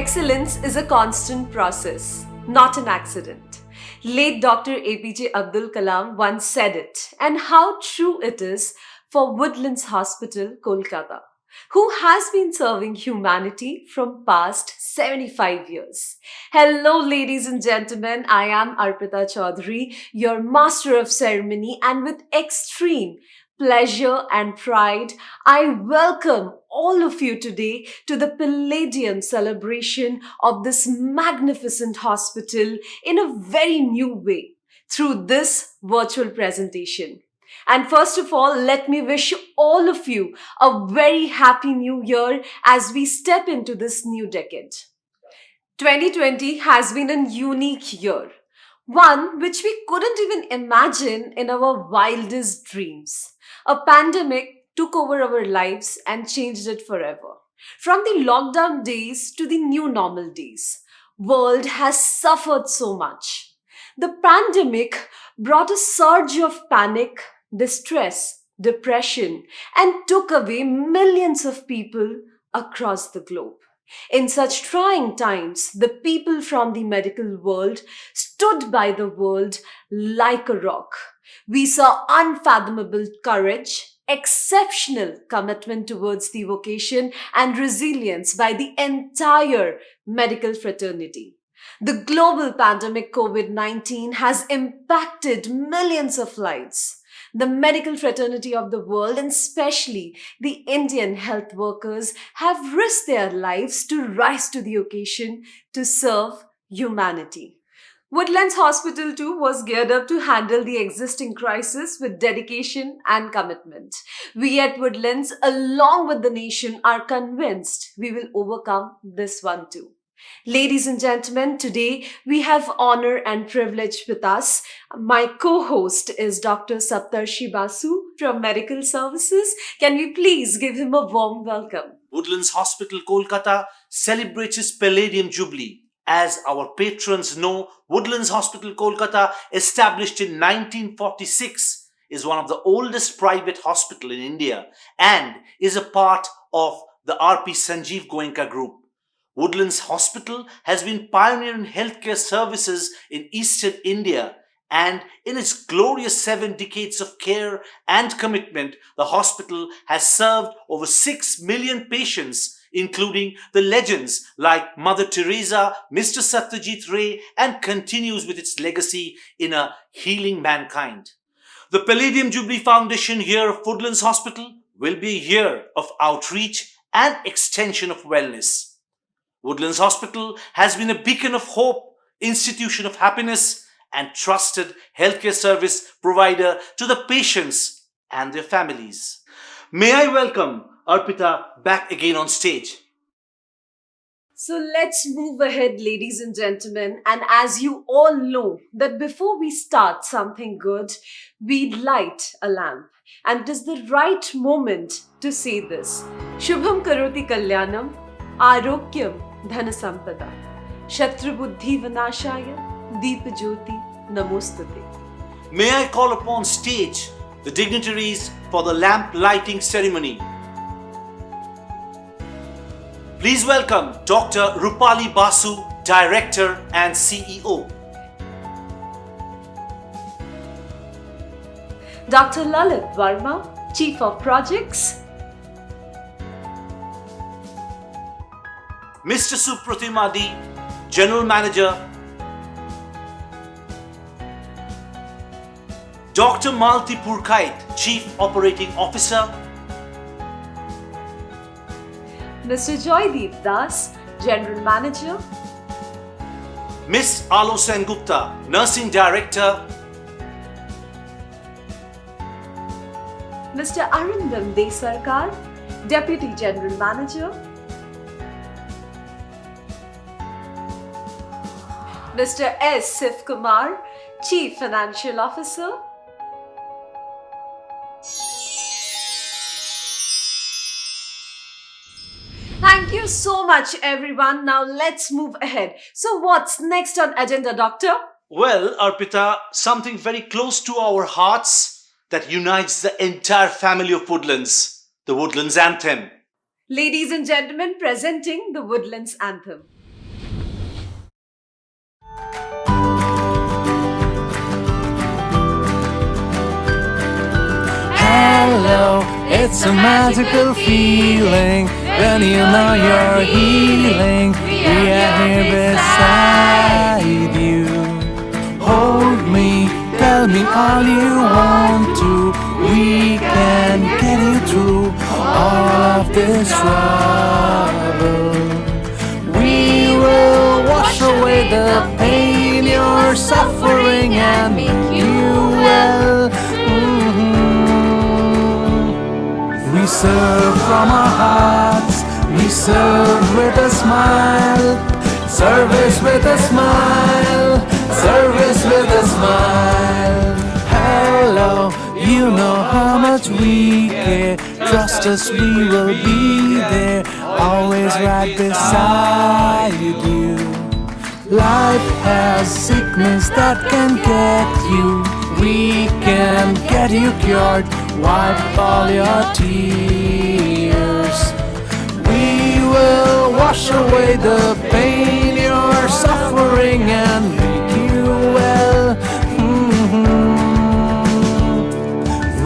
Excellence is a constant process, not an accident. Late Dr. APJ Abdul Kalam once said it, and how true it is for Woodlands Hospital, Kolkata, who has been serving humanity from past 75 years. Hello, ladies and gentlemen. I am Arpita Chaudhary, your master of ceremony, and with extreme pleasure and pride, I welcome all of you today to the Palladium celebration of this magnificent hospital in a very new way through this virtual presentation. And first of all, let me wish all of you a very happy new year as we step into this new decade. 2020 has been a unique year, one which we couldn't even imagine in our wildest dreams. A pandemic took over our lives and changed it forever. From the lockdown days to the new normal days, world has suffered so much. The pandemic brought a surge of panic, distress, depression, and took away millions of people across the globe. In such trying times, the people from the medical world stood by the world like a rock. We saw unfathomable courage, exceptional commitment towards the vocation, and resilience by the entire medical fraternity. The global pandemic COVID-19 has impacted millions of lives. The medical fraternity of the world, and especially the Indian health workers, have risked their lives to rise to the occasion to serve humanity. Woodlands Hospital too was geared up to handle the existing crisis with dedication and commitment. We at Woodlands, along with the nation, are convinced we will overcome this one too. Ladies and gentlemen, today we have honor and privilege with us. My co-host is Dr. Saptarshi Basu from Medical Services. Can we please give him a warm welcome? Woodlands Hospital, Kolkata celebrates its Palladium Jubilee. As our patrons know, Woodlands Hospital, Kolkata, established in 1946, is one of the oldest private hospitals in India and is a part of the R.P. Sanjeev Goenka Group. Woodlands Hospital has been pioneering healthcare services in Eastern India, and in its glorious 7 decades of care and commitment, the hospital has served over 6 million patients, including the legends like Mother Teresa, Mr. Satyajit Ray, and continues with its legacy in healing mankind. The Palladium Jubilee Foundation year of Woodlands Hospital will be a year of outreach and extension of wellness. Woodlands Hospital has been a beacon of hope, institution of happiness, and trusted healthcare service provider to the patients and their families. May I welcome Arpita back again on stage. So let's move ahead, ladies and gentlemen. And as you all know, that before we start something good, we light a lamp. And it is the right moment to say this. Shubham Karoti Kalyanam, Arogyam Dhana Sampada, Shatru Buddhi Vanashaya, Deep Jyoti Namostate. May I call upon stage the dignitaries for the lamp lighting ceremony. Please welcome Dr. Rupali Basu, Director and CEO. Dr. Lalit Varma, Chief of Projects. Mr. Supratim Adi, General Manager. Dr. Malti Purkait, Chief Operating Officer. Mr. Joydeep Das, General Manager. Miss Alo Sengupta, Nursing Director. Mr. Arindam Desarkar, Deputy General Manager. Mr. S. Sif Kumar, Chief Financial Officer. Thank you so much, everyone. Now let's move ahead. So what's next on agenda, Doctor? Well, Arpita, something very close to our hearts that unites the entire family of Woodlands, the Woodlands Anthem. Ladies and gentlemen, presenting the Woodlands Anthem. It's a magical feeling when you know you're healing. We are here beside you. Hold me, tell me all you want to. We can get you through all of this trouble. We will wash away the pain you're suffering and make you well. We serve from our hearts, we serve with a smile. Service with a smile, service with a smile. Hello, you know how much we care. Trust us, we will be there, always right beside you. Life has sickness that can get you. We can get you cured, wipe all your tears. We will wash away the pain you're suffering and make you well.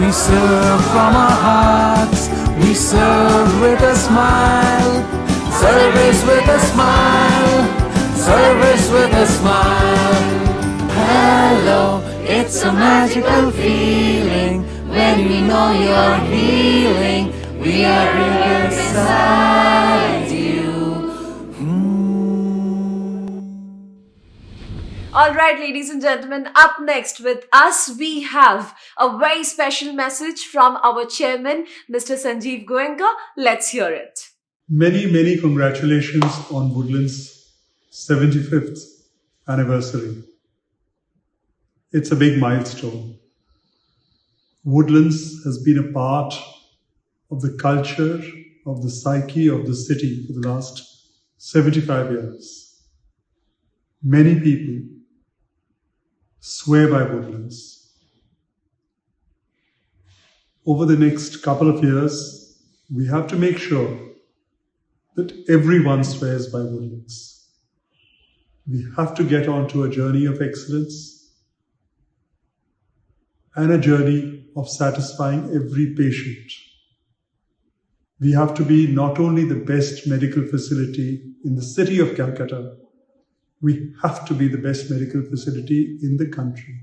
We serve from our hearts, we serve with a smile. Service with a smile, service with a smile. Hello, it's a magical feeling when you know you're healing. We are here beside you. All right, ladies and gentlemen, up next with us, we have a very special message from our chairman, Mr. Sanjeev Goenka. Let's hear it. Many congratulations on Woodlands' 75th anniversary. It's a big milestone. Woodlands has been a part of the culture, of the psyche of the city for the last 75 years. Many people swear by Woodlands. Over the next couple of years, we have to make sure that everyone swears by Woodlands. We have to get onto a journey of excellence and a journey of satisfying every patient. We have to be not only the best medical facility in the city of Calcutta, we have to be the best medical facility in the country.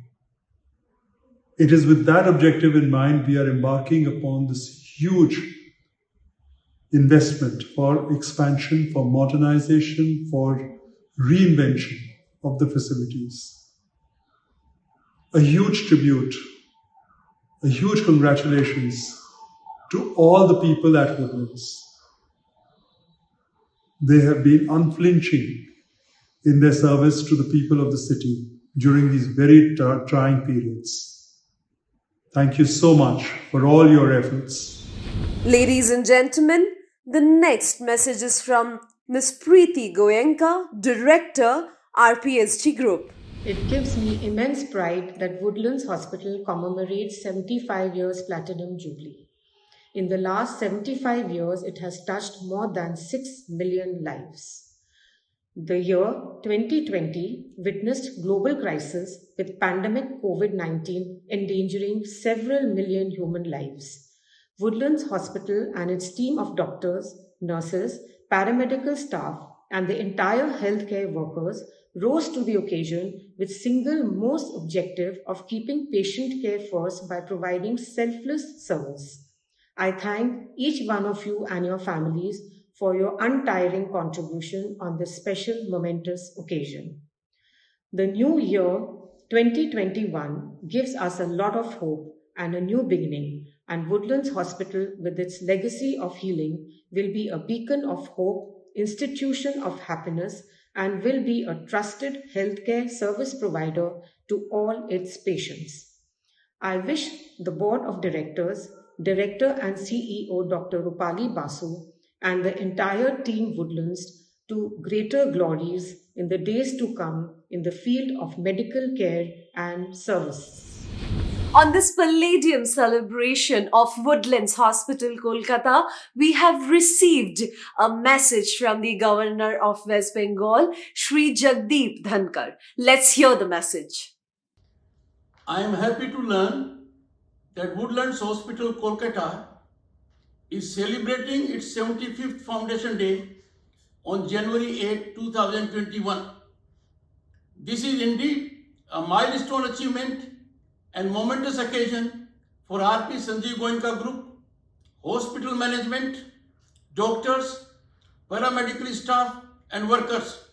It is with that objective in mind we are embarking upon this huge investment for expansion, for modernization, for reinvention of the facilities. A huge tribute, a huge congratulations to all the people at Woodlands. They have been unflinching in their service to the people of the city during these very trying periods. Thank you so much for all your efforts. Ladies and gentlemen, the next message is from Ms. Preeti Goenka, Director, RPSG Group. It gives me immense pride that Woodlands Hospital commemorates 75 years Platinum Jubilee. In the last 75 years, it has touched more than 6 million lives. The year 2020 witnessed global crisis with pandemic COVID-19 endangering several million human lives. Woodlands Hospital and its team of doctors, nurses, paramedical staff, and the entire healthcare workers rose to the occasion with single most objective of keeping patient care first by providing selfless service. I thank each one of you and your families for your untiring contribution on this special momentous occasion. The new year 2021 gives us a lot of hope and a new beginning, and Woodlands Hospital with its legacy of healing will be a beacon of hope, institution of happiness, and will be a trusted healthcare service provider to all its patients. I wish the Board of Directors, Director and CEO Dr. Rupali Basu, and the entire team Woodlands to greater glories in the days to come in the field of medical care and service. On this Palladium celebration of Woodlands Hospital, Kolkata, we have received a message from the Governor of West Bengal, Shri Jagdeep Dhankar. Let's hear the message. I am happy to learn that Woodlands Hospital, Kolkata is celebrating its 75th Foundation Day on January 8, 2021. This is indeed a milestone achievement and momentous occasion for RP Sanjeev Goenka Group, hospital management, doctors, paramedical staff and workers.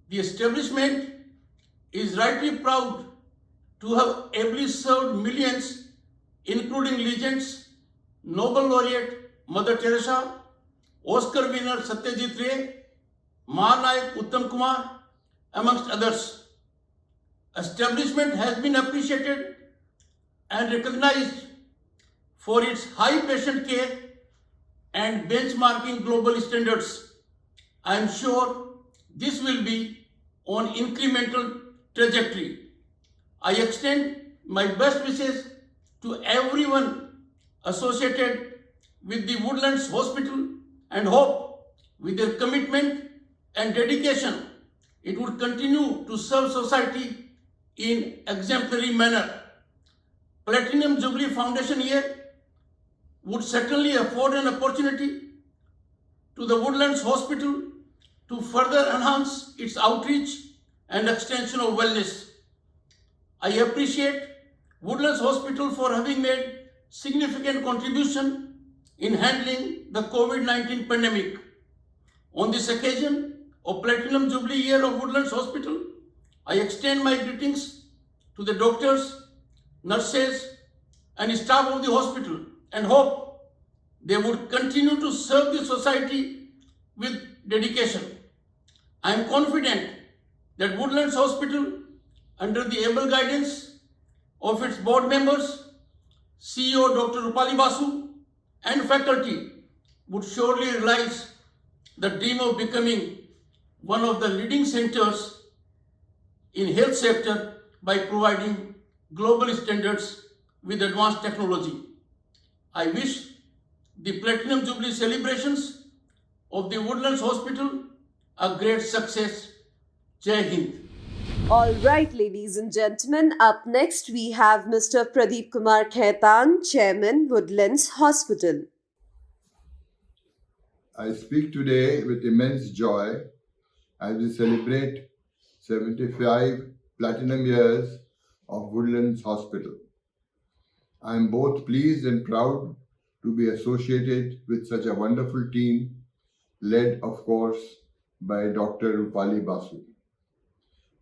The establishment is rightly proud to have ably served millions, including legends, Nobel laureate Mother Teresa, Oscar winner Satyajit Ray, Mahanayak Uttam Kumar, amongst others. Establishment has been appreciated and recognized for its high patient care and benchmarking global standards. I am sure this will be on incremental trajectory. I extend my best wishes to everyone associated with the Woodlands Hospital and hope with their commitment and dedication it would continue to serve society in exemplary manner. Platinum Jubilee Foundation year would certainly afford an opportunity to the Woodlands Hospital to further enhance its outreach and extension of wellness. I appreciate Woodlands Hospital for having made significant contribution in handling the COVID-19 pandemic. On this occasion of Platinum Jubilee year of Woodlands Hospital, I extend my greetings to the doctors, nurses and staff of the hospital and hope they would continue to serve the society with dedication. I am confident that Woodlands Hospital, under the able guidance of its board members, CEO Dr. Rupali Basu and faculty, would surely realize the dream of becoming one of the leading centers in health sector by providing global standards with advanced technology. I wish the Platinum Jubilee celebrations of the Woodlands Hospital a great success. Jai Hind. All right, ladies and gentlemen, up next we have Mr. Pradeep Kumar Khaitan, Chairman, Woodlands Hospital. I speak today with immense joy as we celebrate 75 platinum years of Woodlands Hospital. I am both pleased and proud to be associated with such a wonderful team, led, of course, by Dr. Rupali Basu.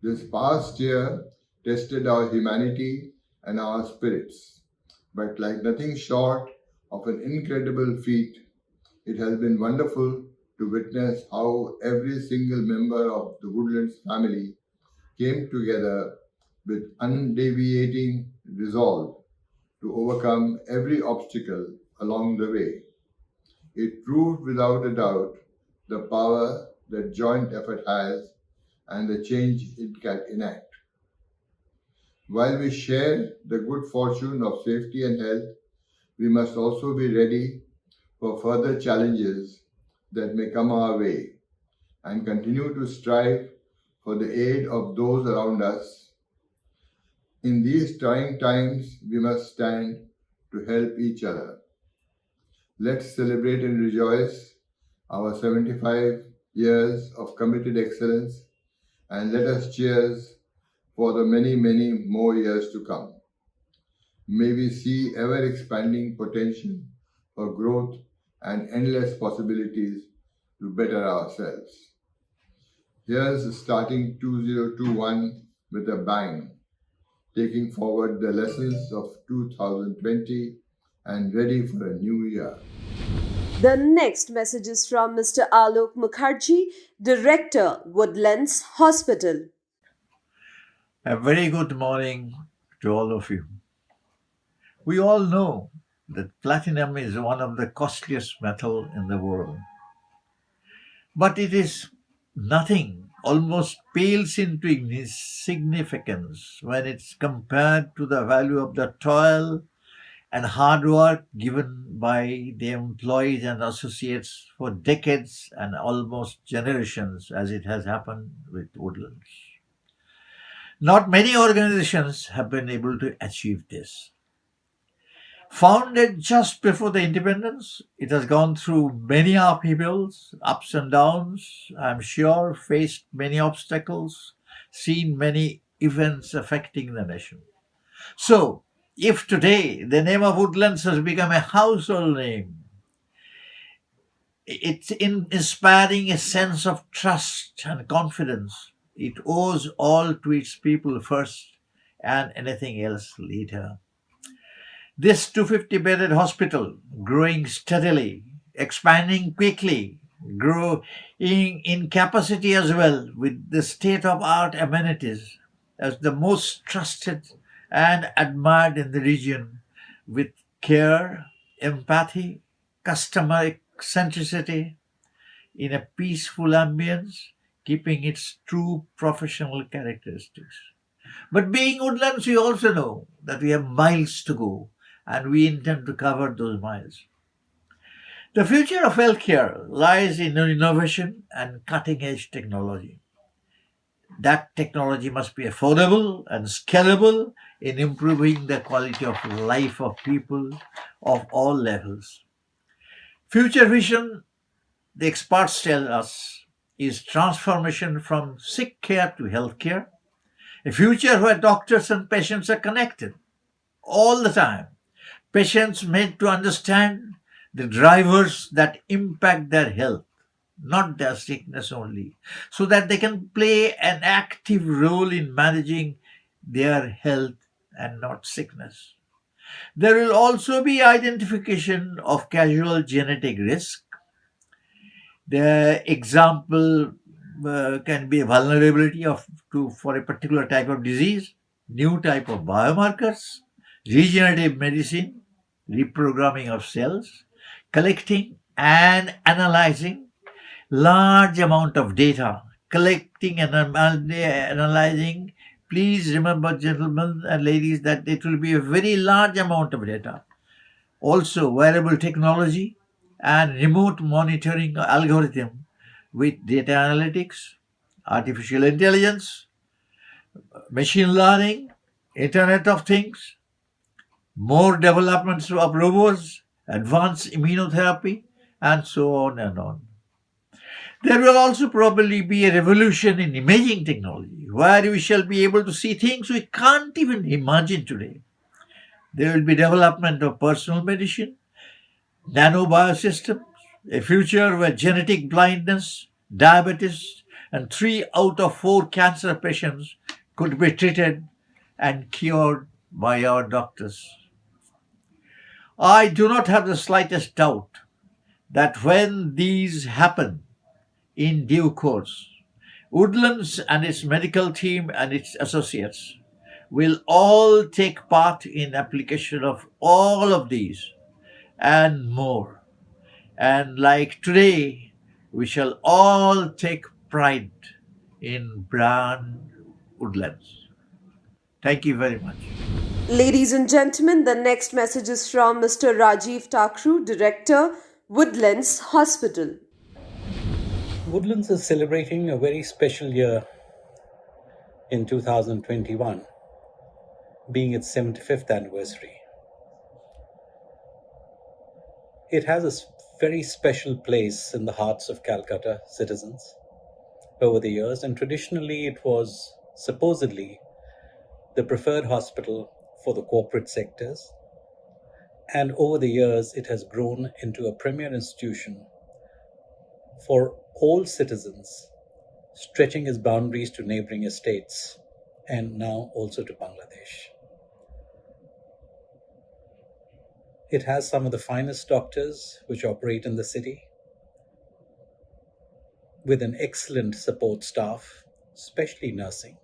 This past year tested our humanity and our spirits, but like nothing short of an incredible feat, it has been wonderful to witness how every single member of the Woodlands family came together with undeviating resolve to overcome every obstacle along the way. It proved without a doubt the power that joint effort has and the change it can enact. While we share the good fortune of safety and health, we must also be ready for further challenges that may come our way and continue to strive for the aid of those around us. In these trying times, we must stand to help each other. Let's celebrate and rejoice our 75 years of committed excellence, and let us cheers for the many, many more years to come. May we see ever-expanding potential for growth and endless possibilities to better ourselves. Here's starting 2021 with a bang, taking forward the lessons of 2020 and ready for a new year. The next message is from Mr. Alok Mukherjee, Director, Woodlands Hospital. A very good morning to all of you. We all know that platinum is one of the costliest metal in the world. But it is nothing, almost pales into insignificance when it's compared to the value of the toil and hard work given by the employees and associates for decades and almost generations, as it has happened with Woodlands. Not many organizations have been able to achieve this. Founded just before the independence, it has gone through many upheavals, ups and downs, I'm sure, faced many obstacles, seen many events affecting the nation. So, if today the name of Woodlands has become a household name, it's inspiring a sense of trust and confidence. It owes all to its people first and anything else later. This 250-bedded hospital, growing steadily, expanding quickly, growing in capacity as well with the state-of-art amenities, as the most trusted and admired in the region, with care, empathy, customer centricity, in a peaceful ambience, keeping its true professional characteristics. But being Woodlands, we also know that we have miles to go, and we intend to cover those miles. The future of healthcare lies in innovation and cutting edge technology. That technology must be affordable and scalable in improving the quality of life of people of all levels. Future vision, the experts tell us, is transformation from sick care to healthcare, a future where doctors and patients are connected all the time. Patients made to understand the drivers that impact their health, not their sickness only, so that they can play an active role in managing their health and not sickness. There will also be identification of casual genetic risk. The example can be a vulnerability for a particular type of disease, new type of biomarkers, regenerative medicine, reprogramming of cells, collecting and analyzing large amount of data, collecting and analyzing. Please remember, gentlemen and ladies, that it will be a very large amount of data. Also, wearable technology and remote monitoring algorithm with data analytics, artificial intelligence, machine learning, Internet of Things, more developments of robots, advanced immunotherapy, and so on and on. There will also probably be a revolution in imaging technology where we shall be able to see things we can't even imagine today. There will be development of personal medicine, nanobiosystems, a future where genetic blindness, diabetes, and 3 out of 4 cancer patients could be treated and cured by our doctors. I do not have the slightest doubt that when these happen in due course, Woodlands and its medical team and its associates will all take part in application of all of these and more. And like today, we shall all take pride in brand Woodlands. Thank you very much. Ladies and gentlemen, the next message is from Mr. Rajiv Takru, Director, Woodlands Hospital. Woodlands is celebrating a very special year in 2021, being its 75th anniversary. It has a very special place in the hearts of Calcutta citizens over the years, and traditionally it was supposedly the preferred hospital for the corporate sectors. And over the years, it has grown into a premier institution for all citizens, stretching its boundaries to neighboring estates and now also to Bangladesh. It has some of the finest doctors which operate in the city, with an excellent support staff, especially nursing.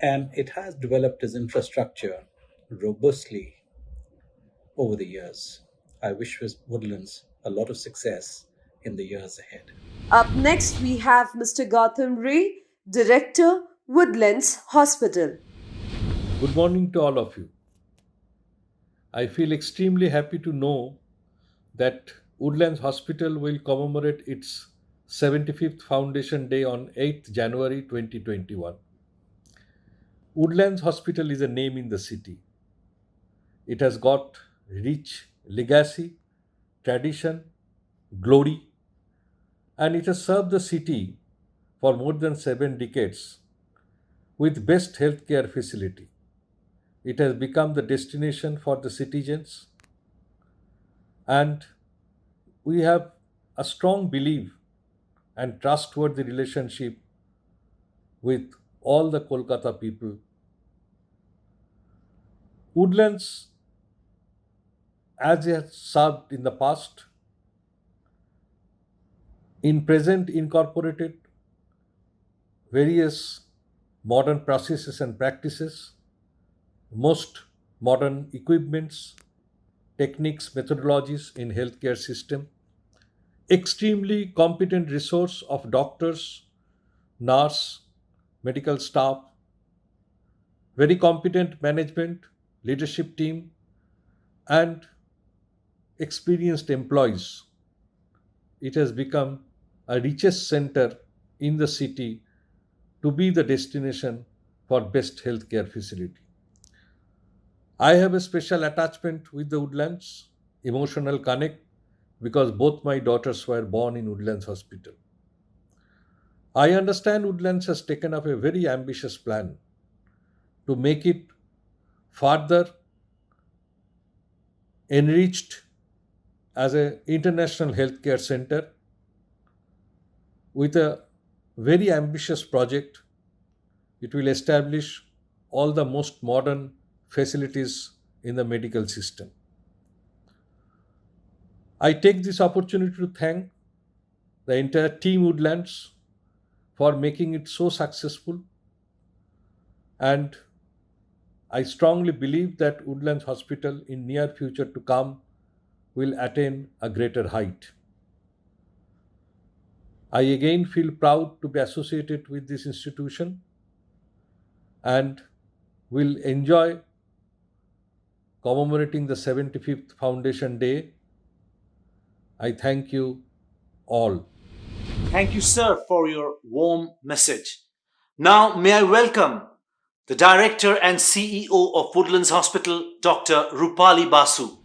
And it has developed its infrastructure robustly over the years. I wish Woodlands a lot of success in the years ahead. Up next, we have Mr. Gautam Ray, Director, Woodlands Hospital. Good morning to all of you. I feel extremely happy to know that Woodlands Hospital will commemorate its 75th Foundation Day on 8th January 2021. Woodlands Hospital is a name in the city. It has got rich legacy, tradition, glory, and it has served the city for more than 7 decades with best healthcare facility. It has become the destination for the citizens, and we have a strong belief and trustworthy relationship with all the Kolkata people. Woodlands, as it has served in the past, in present incorporated various modern processes and practices, most modern equipments, techniques, methodologies in healthcare system, extremely competent resource of doctors, nurse, medical staff, very competent management, leadership team, and experienced employees. It has become a richest center in the city to be the destination for best healthcare facility. I have a special attachment with the Woodlands, emotional connect, because both my daughters were born in Woodlands Hospital. I understand Woodlands has taken up a very ambitious plan to make it further enriched as an international healthcare center with a very ambitious project. It will establish all the most modern facilities in the medical system. I take this opportunity to thank the entire team Woodlands for making it so successful, and I strongly believe that Woodlands Hospital in near future to come will attain a greater height. I again feel proud to be associated with this institution and will enjoy commemorating the 75th Foundation Day. I thank you all. Thank you, sir, for your warm message. Now, may I welcome the Director and CEO of Woodlands Hospital, Dr. Rupali Basu.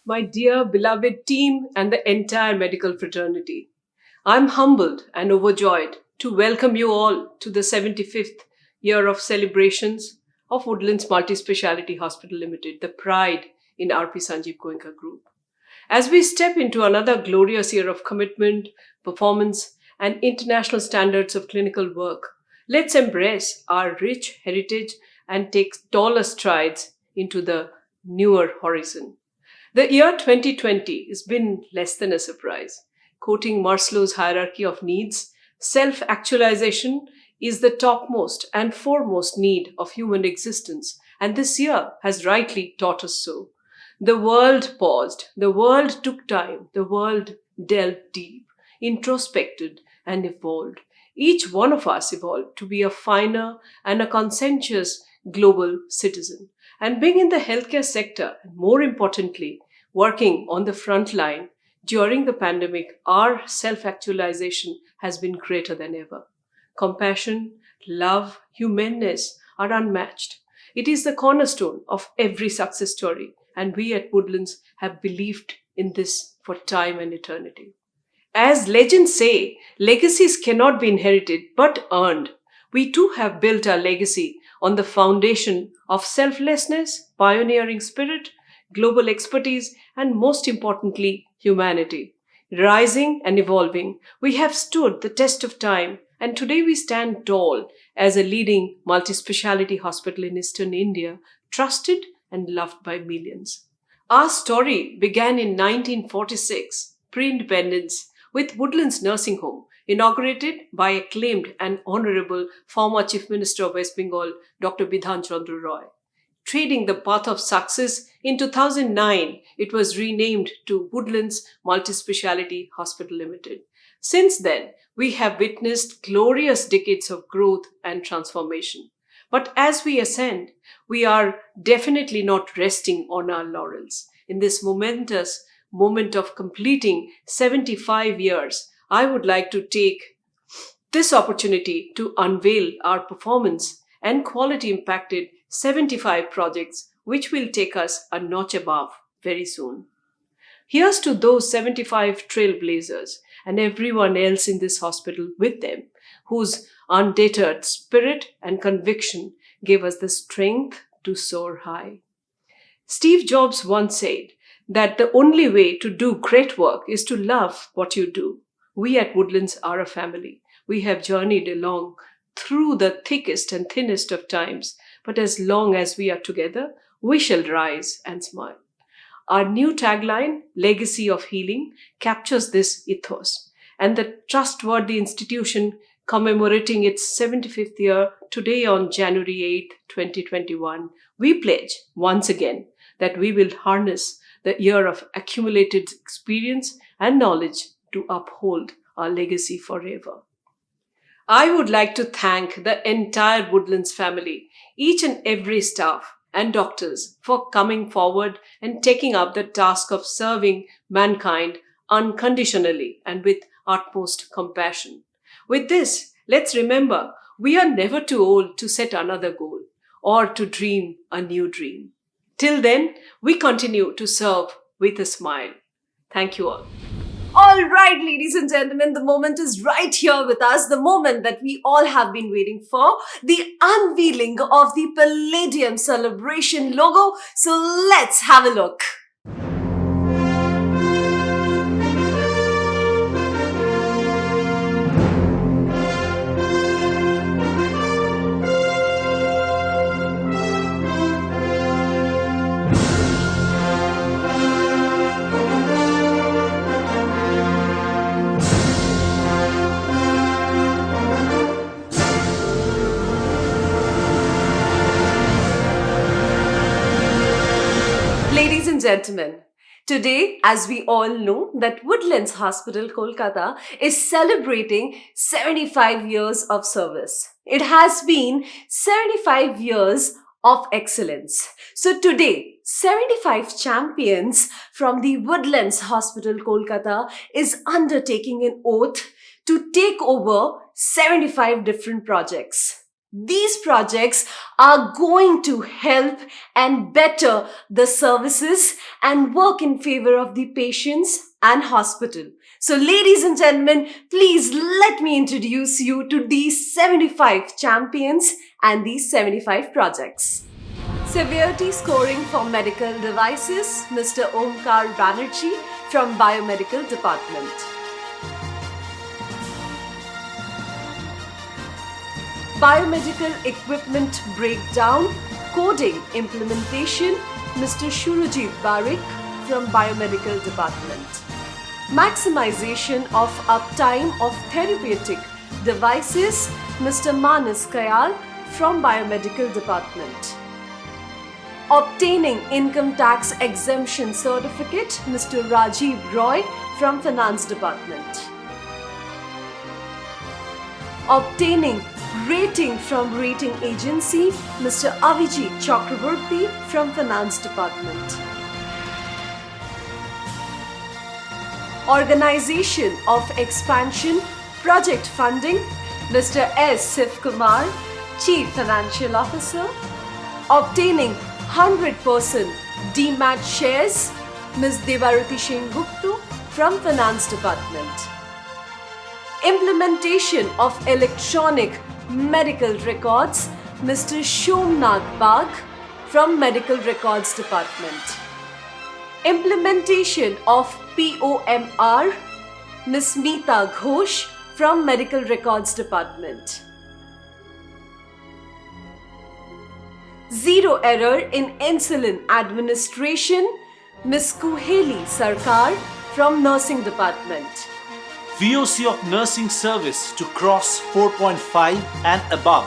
My dear beloved team and the entire medical fraternity, I'm humbled and overjoyed to welcome you all to the 75th year of celebrations of Woodlands Multi-Speciality Hospital Limited, the pride in RP Sanjeev Goenka Group. As we step into another glorious year of commitment, performance, and international standards of clinical work, let's embrace our rich heritage and take taller strides into the newer horizon. The year 2020 has been less than a surprise. Quoting Maslow's hierarchy of needs, self-actualization is the topmost and foremost need of human existence, and this year has rightly taught us so. The world paused, the world took time, the world delved deep, introspected, and evolved. Each one of us evolved to be a finer and a conscientious global citizen. And being in the healthcare sector, and more importantly, working on the front line during the pandemic, our self-actualization has been greater than ever. Compassion, love, humanness are unmatched. It is the cornerstone of every success story, and we at Woodlands have believed in this for time and eternity. As legends say, legacies cannot be inherited but earned. We too have built our legacy on the foundation of selflessness, pioneering spirit, global expertise, and most importantly, humanity. Rising and evolving, we have stood the test of time, and today we stand tall as a leading multi-speciality hospital in Eastern India, trusted and loved by millions. Our story began in 1946, pre-independence, with Woodlands Nursing Home, inaugurated by acclaimed and honorable former Chief Minister of West Bengal, Dr. Bidhan Chandra Roy. Trading the path of success, in 2009, it was renamed to Woodlands Multi-Speciality Hospital Limited. Since then, we have witnessed glorious decades of growth and transformation. But as we ascend, we are definitely not resting on our laurels. In this momentous moment of completing 75 years, I would like to take this opportunity to unveil our performance and quality impacted 75 projects, which will take us a notch above very soon. Here's to those 75 trailblazers and everyone else in this hospital with them, whose undeterred spirit and conviction gave us the strength to soar high. Steve Jobs once said that the only way to do great work is to love what you do. We at Woodlands are a family. We have journeyed along through the thickest and thinnest of times, but as long as we are together, we shall rise and smile. Our new tagline, Legacy of Healing, captures this ethos, and the trustworthy institution commemorating its 75th year today on January 8, 2021, we pledge once again that we will harness the year of accumulated experience and knowledge to uphold our legacy forever. I would like to thank the entire Woodlands family, each and every staff and doctors for coming forward and taking up the task of serving mankind unconditionally and with utmost compassion. With this, let's remember we are never too old to set another goal or to dream a new dream. Till then, we continue to serve with a smile. Thank you all. All right, ladies and gentlemen, the moment is right here with us, the moment that we all have been waiting for, the unveiling of the Palladium Celebration logo. So let's have a look. Ladies and gentlemen, today, as we all know, that Woodlands Hospital, Kolkata is celebrating 75 years of service. It has been 75 years of excellence. So today, 75 champions from the Woodlands Hospital, Kolkata is undertaking an oath to take over 75 different projects. These projects are going to help and better the services and work in favor of the patients and hospital. So ladies and gentlemen, please let me introduce you to these 75 champions and these 75 projects. Severity scoring for medical devices, Mr. Omkar Banerjee from Biomedical Department. Biomedical equipment breakdown, coding implementation, Mr. Shurujit Barik from Biomedical Department. Maximization of uptime of therapeutic devices, Mr. Manas Kayal from Biomedical Department. Obtaining income tax exemption certificate, Mr. Rajiv Roy from Finance Department. Obtaining rating from rating agency, Mr. Avijit Chakraborty from Finance Department. Organization of expansion project funding, Mr. S. Sivkumar, Chief Financial Officer. Obtaining 100% DMAT shares, Ms. Devaruti Shingguptu from Finance Department. Implementation of electronic medical records, Mr. Shomnath Bagh from Medical Records Department. Implementation of POMR, Ms. Meeta Ghosh from Medical Records Department. Zero error in insulin administration, Ms. Kuheli Sarkar from Nursing Department. VOC of nursing service to cross 4.5 and above,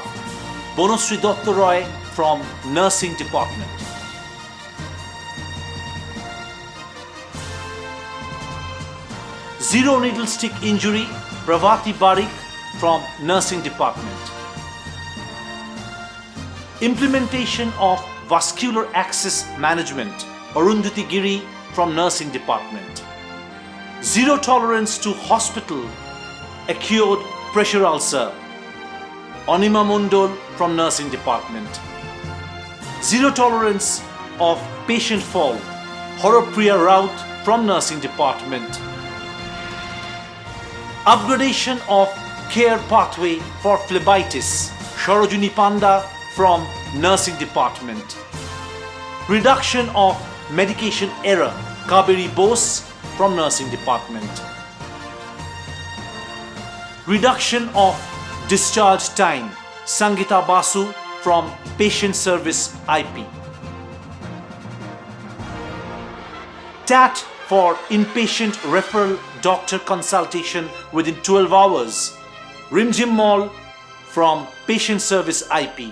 Bonusri Dr. Roy from Nursing Department. Zero needle stick injury, Pravati Barik from Nursing Department. Implementation of vascular access management, Arundhati Giri from Nursing Department. Zero tolerance to hospital acquired pressure ulcer, Anima Mundol from nursing department. Zero tolerance of patient fall, Horopriya Raut from nursing department. Upgradation of care pathway for phlebitis, Sarojini Panda from nursing department. Reduction of medication error, Kabiri Bose from nursing department. Reduction of discharge time, Sangita Basu from patient service IP. TAT for inpatient referral doctor consultation within 12 hours, Rimjim Mall from patient service IP.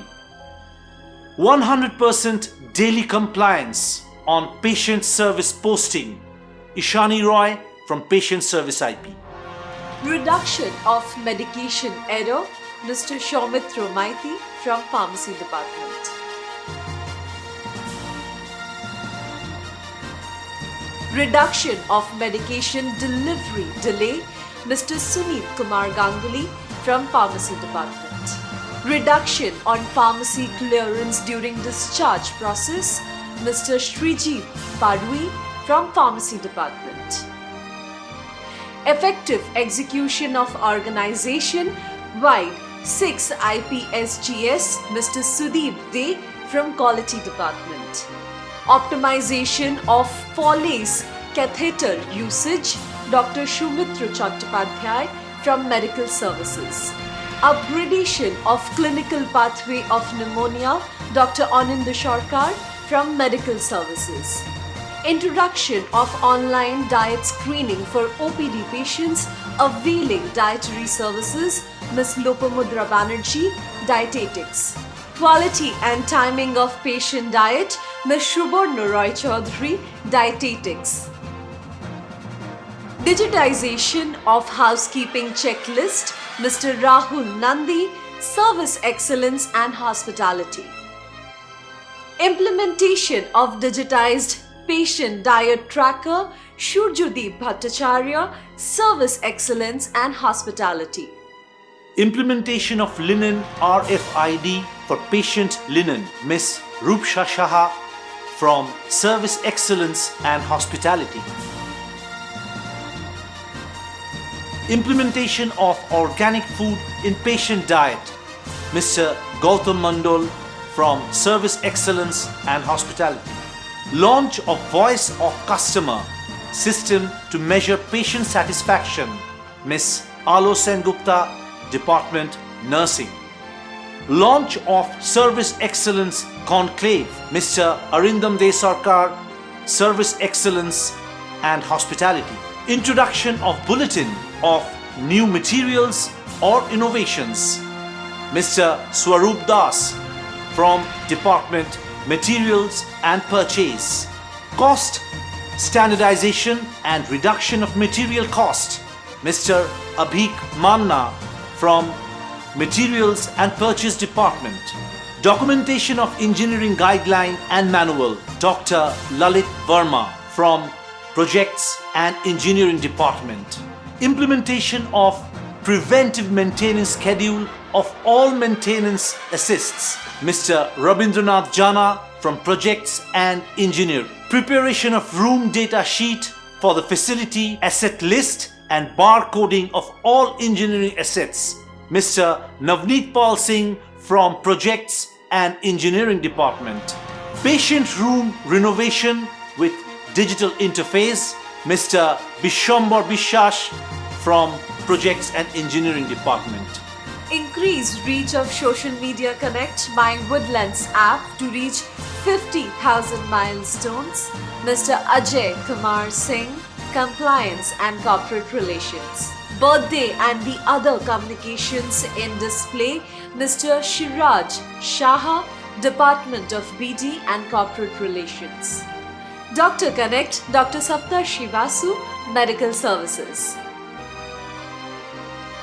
100% daily compliance on patient service posting, Ishani Roy from patient service IP. Reduction of medication error, Mr. Shaumitra Maiti from pharmacy department. Reduction of medication delivery delay, Mr. Sunil Kumar Ganguly from pharmacy department. Reduction on pharmacy clearance during discharge process, Mr. Shrijeev Padwi from pharmacy department. Effective execution of organization wide 6 IPSGS, Mr. Sudeep De from quality department. Optimization of Foley's catheter usage, Dr. Shumitra Chattopadhyay from medical services. Upgradation of clinical pathway of pneumonia, Dr. Ananda Sarkar from medical services. Introduction of online diet screening for OPD patients availing dietary services, Ms. Lopamudra Banerjee, dietetics. Quality and timing of patient diet, Ms. Shuborna Roy Chaudhary, dietetics. Digitization of housekeeping checklist, Mr. Rahul Nandi, service excellence and hospitality. Implementation of digitized patient diet tracker, Shurjudeep Bhattacharya, service excellence and hospitality. Implementation of linen RFID for patient linen, Miss Rupsha Shaha from service excellence and hospitality. Implementation of organic food in patient diet, Mr. Gautam Mandol from service excellence and hospitality. Launch of voice of customer system to measure patient satisfaction, Miss Alo Sengupta, department nursing. Launch of service excellence conclave, Mr. Arindam De Sarkar, service excellence and hospitality. Introduction of bulletin of new materials or innovations, Mr. Swaroop Das from department materials and purchase. Cost standardization and reduction of material cost, Mr. Abhik Manna from materials and purchase department. Documentation of engineering guideline and manual, Dr. Lalit Verma from projects and engineering department. Implementation of preventive maintenance schedule of all maintenance assists, Mr. Rabindranath Jana from projects and engineering. Preparation of room data sheet for the facility asset list and barcoding of all engineering assets, Mr. Navneet Pal Singh from projects and engineering department. Patient room renovation with digital interface, Mr. Bishambar Bishash from projects and engineering department. Increased reach of social media connect My Woodlands app to reach 50,000 milestones, Mr. Ajay Kumar Singh, compliance and corporate relations. Birthday and the other communications in display, Mr. Shiraj Shaha, Department of BD and Corporate Relations. Dr. Connect, Dr. Saptar Shivasu, Medical Services.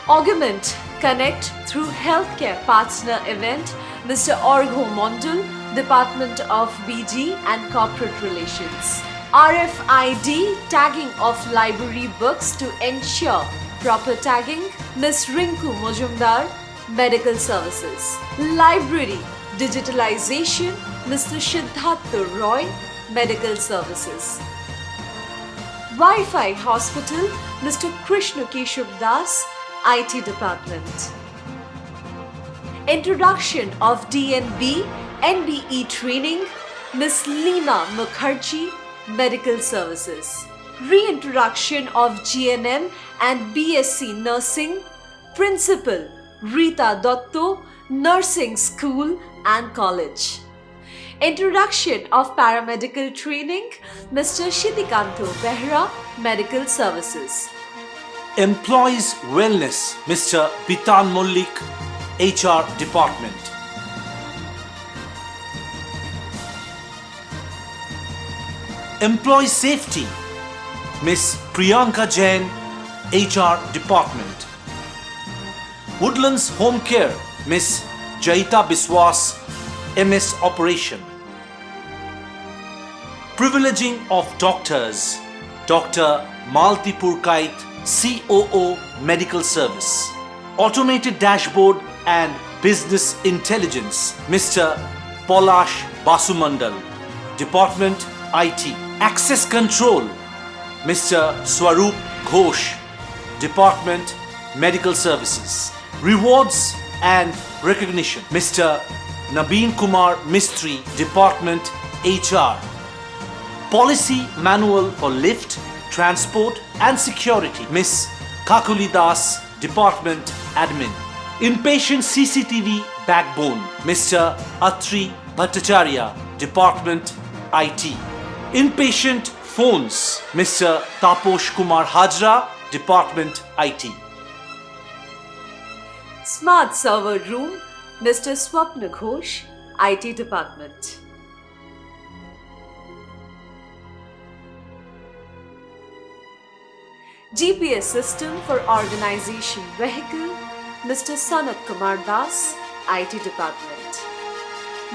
Augment Connect through Healthcare Partner Event, Mr. Orgho Mondal, Department of BD and Corporate Relations. RFID tagging of library books to ensure proper tagging, Ms. Rinku Mojumdar, Medical Services. Library digitalization, Mr. Siddhartha Roy, Medical Services. Wi-Fi Hospital, Mr. Krishna Keshav Das, IT Department. Introduction of DNB, NBE training, Ms. Leena Mukherjee, Medical Services. Reintroduction of GNM and BSc Nursing, Principal Rita Dotto, Nursing School and College. Introduction of Paramedical Training, Mr. Shitikanto Behra, Medical Services. Employees Wellness, Mr. Bitan Mullik, HR Department. Employee Safety, Miss Priyanka Jain, HR Department. Woodlands Home Care, Miss Jaita Biswas, MS Operation. Privileging of Doctors, Dr. Malti Purkait, COO Medical Service. Automated Dashboard and Business Intelligence, Mr. Polash Basumandal, Department IT. Access Control, Mr. Swaroop Ghosh, Department Medical Services. Rewards and Recognition, Mr. Nabeen Kumar Mistry, Department HR. Policy Manual for Lift, Transport and Security, Miss Kakuli Das, Department Admin. Inpatient CCTV Backbone, Mr. Atri Bhattacharya, Department IT. Inpatient Phones, Mr. Taposh Kumar Hajra, Department IT. Smart Server Room, Mr. Swapna Ghosh, IT Department. GPS System for Organization Vehicle, Mr. Sanat Kumar Das, IT Department.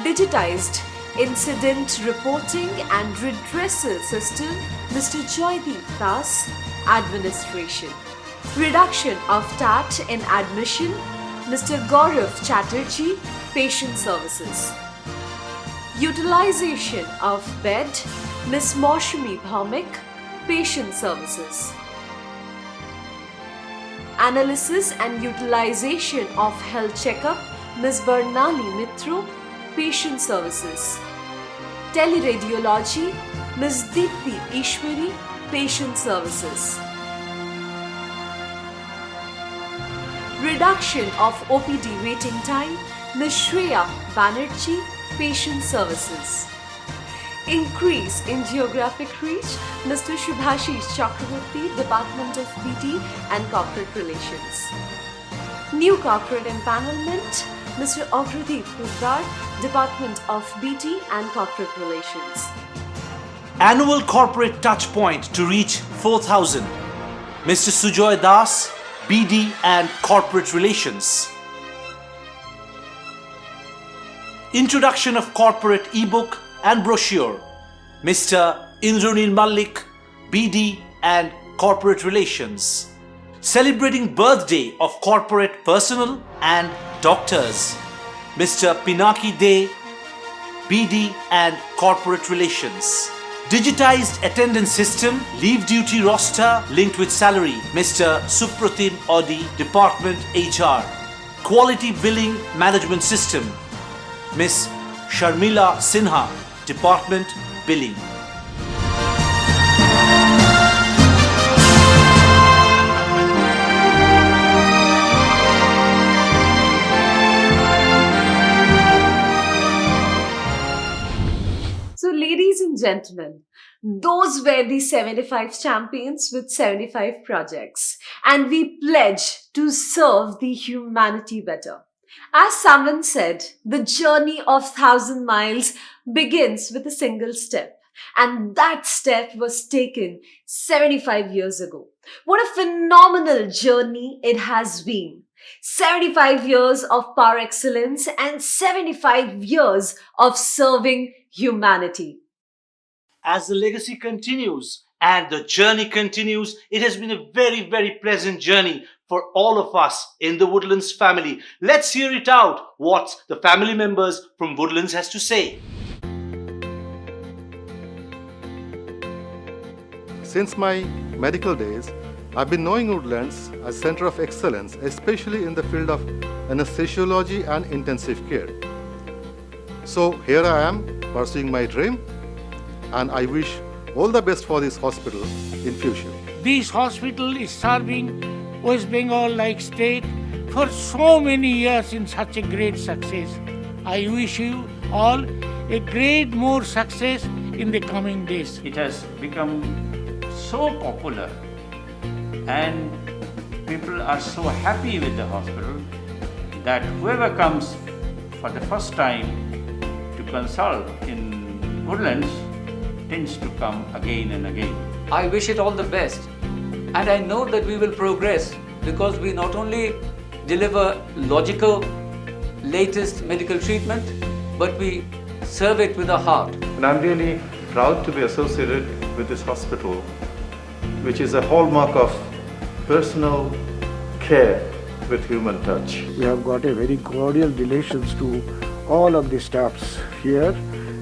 Digitized Incident Reporting and Redressal System, Mr. Joydeep Das, Administration. Reduction of TAT in Admission, Mr. Gaurav Chatterjee, Patient Services. Utilization of Bed, Ms. Maushami Bhaumik, Patient Services. Analysis and Utilization of Health Checkup, Ms. Barnali Mitro, Patient Services. Teleradiology, Ms. Deepthi Ishwari, Patient Services. Reduction of OPD waiting time, Ms. Shreya Banerjee, Patient Services. Increase in geographic reach, Mr. Shubhashish Chakraborty, Department of BD and Corporate Relations. New corporate empanelment, Mr. Agradeep Pudar, Department of BD and Corporate Relations. Annual Corporate Touchpoint to reach 4,000, Mr. Sujoy Das, BD and Corporate Relations. Introduction of Corporate Ebook and Brochure, Mr. Indranil Malik, BD and Corporate Relations. Celebrating birthday of corporate personnel and doctors, Mr. Pinaki De, BD and Corporate Relations. Digitized attendance system, leave duty roster linked with salary, Mr. Supratim Odi, Department HR. Quality billing management system, Ms. Sharmila Sinha, Department Billing. So, ladies and gentlemen, those were the 75 champions with 75 projects, and we pledge to serve the humanity better. As someone said, the journey of 1,000 miles begins with a single step, and that step was taken 75 years ago. What a phenomenal journey it has been. 75 years of par excellence and 75 years of serving humanity. As the legacy continues and the journey continues. It has been a very, very pleasant journey for all of us in the Woodlands family. Let's hear it out what the family members from Woodlands has to say. Since my medical days, I've been knowing Woodlands as a center of excellence, especially in the field of anesthesiology and intensive care. So here I am pursuing my dream, and I wish all the best for this hospital in future. This hospital is serving West Bengal like state for so many years in such a great success. I wish you all a great more success in the coming days. It has become so popular and people are so happy with the hospital that whoever comes for the first time to consult in Woodlands tends to come again and again. I wish it all the best, and I know that we will progress because we not only deliver logical, latest medical treatment, but we serve it with a heart. And I'm really proud to be associated with this hospital, which is a hallmark of personal care with human touch. We have got a very cordial relations to all of the staffs here,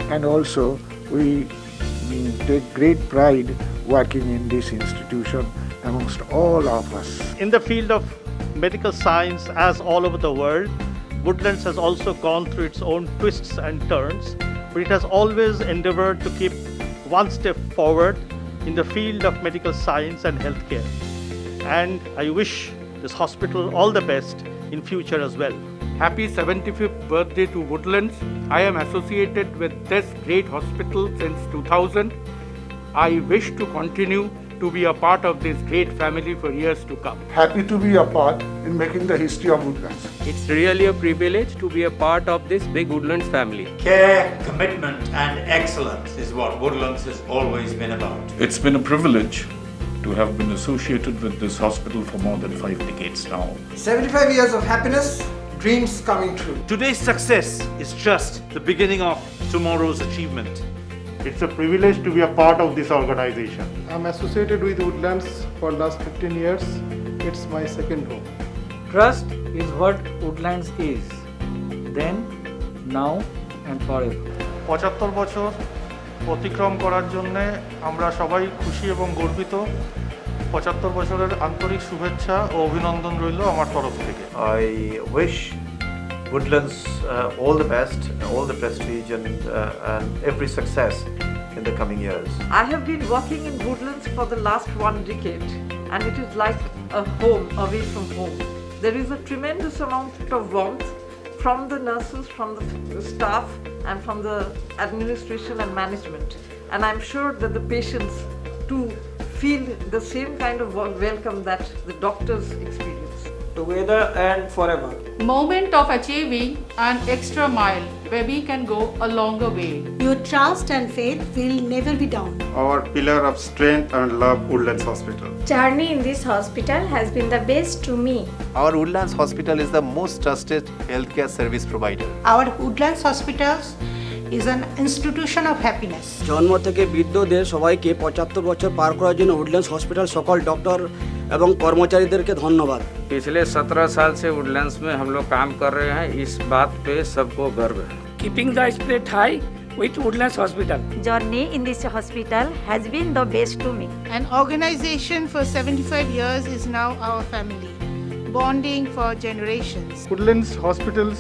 and also we take great pride working in this institution amongst all of us. In the field of medical science, as all over the world, Woodlands has also gone through its own twists and turns, but it has always endeavored to keep one step forward in the field of medical science and healthcare. And I wish this hospital all the best in future as well. Happy 75th birthday to Woodlands. I am associated with this great hospital since 2000. I wish to continue to be a part of this great family for years to come. Happy to be a part in making the history of Woodlands. It's really a privilege to be a part of this big Woodlands family. Care, commitment and excellence is what Woodlands has always been about. It's been a privilege to have been associated with this hospital for more than 5 decades now. 75 years of happiness, dreams coming true. Today's success is just the beginning of tomorrow's achievement. It's a privilege to be a part of this organization. I'm associated with Woodlands for last 15 years. It's my second home. Trust is what Woodlands is, then, now and forever. 75 বছর অতিক্রম করার জন্য আমরা সবাই খুশি এবং গর্বিত। 75 বছরের আন্তরিক শুভেচ্ছা ও অভিনন্দন রইল আমার তরফ থেকে। I wish Woodlands all the best, all the prestige and every success in the coming years. I have been working in Woodlands for the last 1 decade, and it is like a home away from home. There is a tremendous amount of warmth from the nurses, from the staff and from the administration and management, and I'm sure that the patients too feel the same kind of welcome that the doctors experience. Together and forever. Moment of achieving an extra mile where we can go a longer way. Your trust and faith will never be down. Our pillar of strength and love, Woodlands Hospital. Journey in this hospital has been the best to me. Our Woodlands Hospital is the most trusted healthcare service provider. Our Woodlands Hospitals is an institution of happiness. জন্ম থেকে বৃদ্ধদের সবাইকে 75 বছর পার করার জন্য Woodlands hospital সকল doctor এবং কর্মচারীদেরকে ধন্যবাদ। पिछले 17 साल से वुडलैंड्स में हम लोग काम कर रहे हैं, इस बात पे सबको गर्व है। Keeping the spirit high with Woodlands Hospital. Journey in this hospital has been the best to me. An organization for 75 years is now our family, bonding for generations. Woodlands Hospitals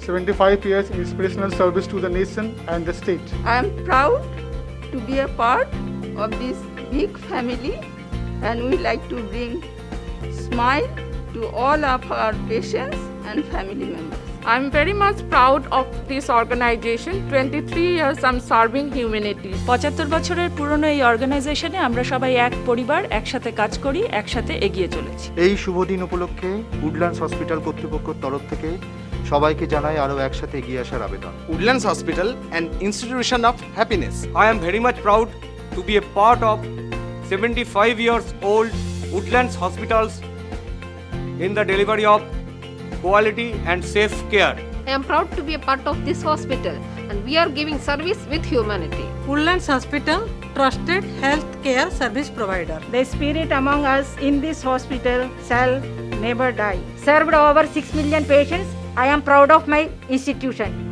75 years inspirational service to the nation and the state. I am proud to be a part of this big family, and we like to bring smile to all of our patients and family members. I'm very much proud of this organization. 23 years I'm serving humanity. 75 বছরের পুরনো এই অর্গানাইজেশনে আমরা সবাই এক পরিবার, একসাথে কাজ করি, একসাথে এগিয়ে চলেছি। এই শুভ দিন উপলক্ষে উডল্যান্ডস হসপিটাল কর্তৃপক্ষের তরফ থেকে সবাইকে জানাই আরও একসাথে এগিয়ে আসার আবেদন। Woodlands Hospital, an institution of happiness. I am very much proud to be a part of 75 years old Woodlands Hospitals in the delivery of quality and safe care. I am proud to be a part of this hospital, and we are giving service with humanity. Woodlands Hospital trusted healthcare service provider. The spirit among us in this hospital shall never die. Served over 6 million patients, I am proud of my institution.